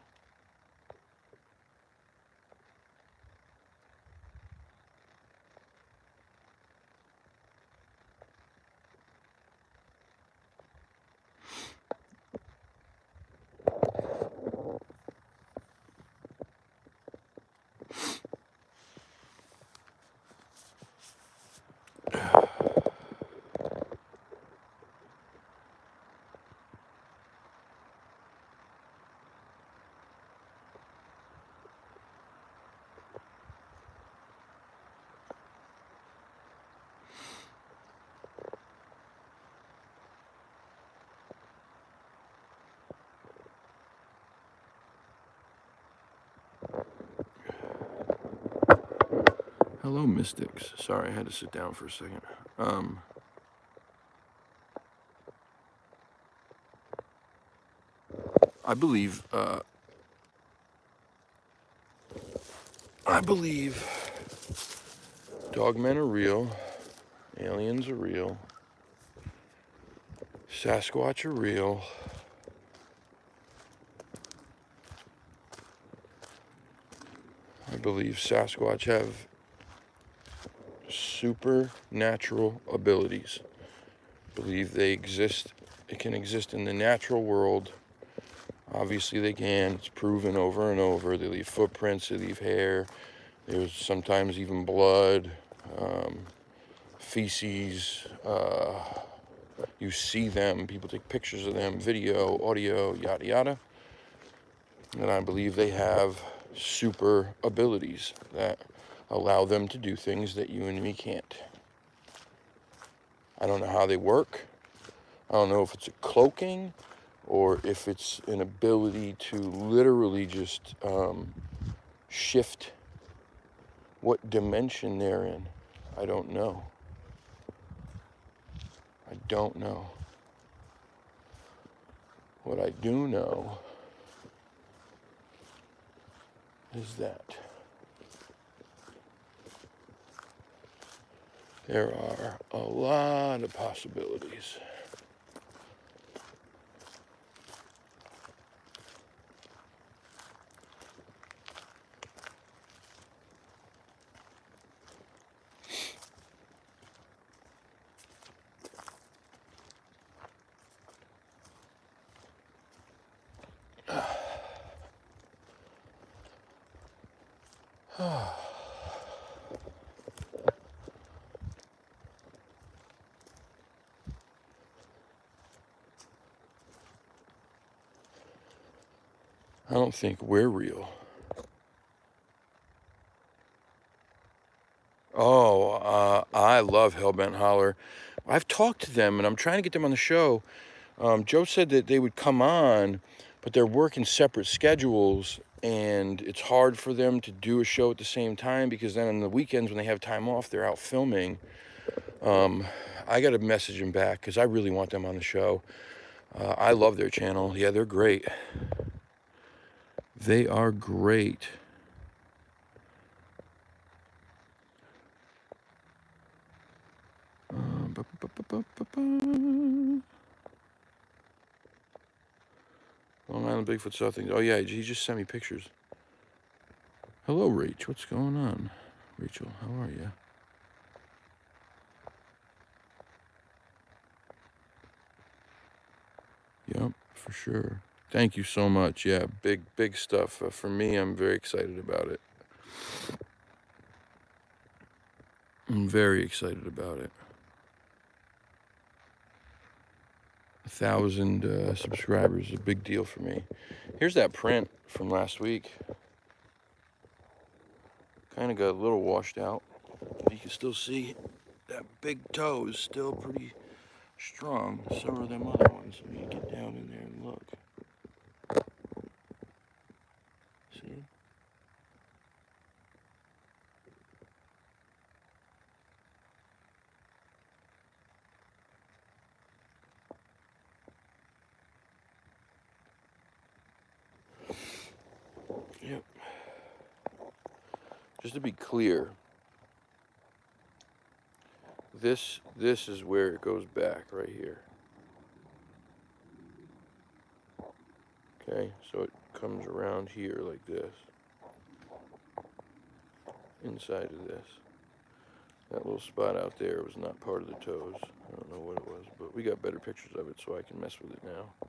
S1: Hello, mystics. Sorry, I had to sit down for a second. I believe dogmen are real, aliens are real, Sasquatch are real. I believe Sasquatch have supernatural abilities. I believe they exist. It can exist in the natural world. Obviously they can. It's proven over and over. They leave footprints, they leave hair. There's sometimes even blood, feces. You see them. People take pictures of them, video, audio, yada yada. And I believe they have super abilities that allow them to do things that you and me can't. I don't know how they work. I don't know if it's a cloaking or if it's an ability to literally just shift what dimension they're in. I don't know. I don't know. What I do know is that there are a lot of possibilities. I don't think we're real. Oh, I love Hellbent Holler. I've talked to them, and I'm trying to get them on the show. Joe said that they would come on, but they're working separate schedules, and it's hard for them to do a show at the same time because then on the weekends when they have time off, they're out filming. I got to message them back because I really want them on the show. I love their channel. Yeah, they're great. They are great. Long Island Bigfoot saw things. Oh yeah, he just sent me pictures. Hello, Rach. What's going on? Rachel, how are you? Yep, for sure. Thank you so much. Yeah, big stuff. For me, I'm very excited about it. I'm very excited about it. 1,000 subscribers is a big deal for me. Here's that print from last week. Kind of got a little washed out. You can still see that big toe is still pretty strong. So are them other ones. When you get down in there and look. just to be clear, this is where it goes back, right here. Okay, so it comes around here like this, inside of this. That little spot out there was not part of the toes. I don't know what it was, but we got better pictures of it, so I can mess with it now.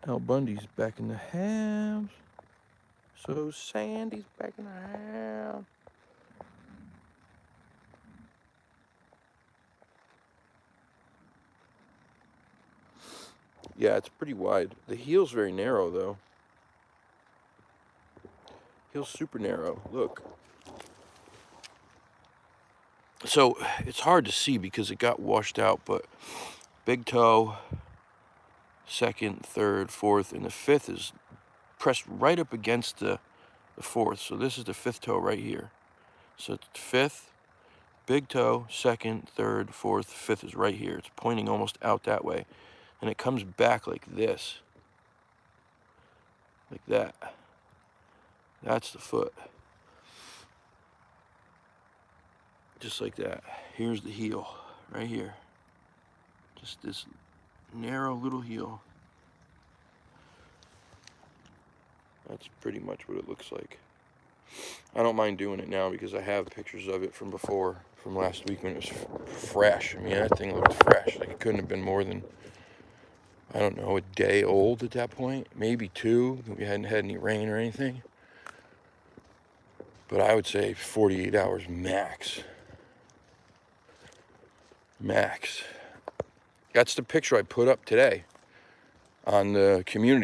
S1: Al Bundy's back in the house. So Sandy's back in the house. Yeah, it's pretty wide. The heel's very narrow, though. Heel's super narrow. Look. So it's hard to see because it got washed out, but big toe, second, third, fourth, and the fifth is pressed right up against the fourth. So this is the fifth toe right here. So it's fifth, big toe, second, third, fourth, fifth is right here. It's pointing almost out that way. And it comes back like this. Like that. That's the foot. Just like that. Here's the heel, right here. Just this narrow little heel. That's pretty much what it looks like. I don't mind doing it now because I have pictures of it from before, from last week when it was fresh. I mean, that thing looked fresh. Like it couldn't have been more than, I don't know, a day old at that point. Maybe 2. We hadn't had any rain or anything. But I would say 48 hours max. Max. That's the picture I put up today on the community.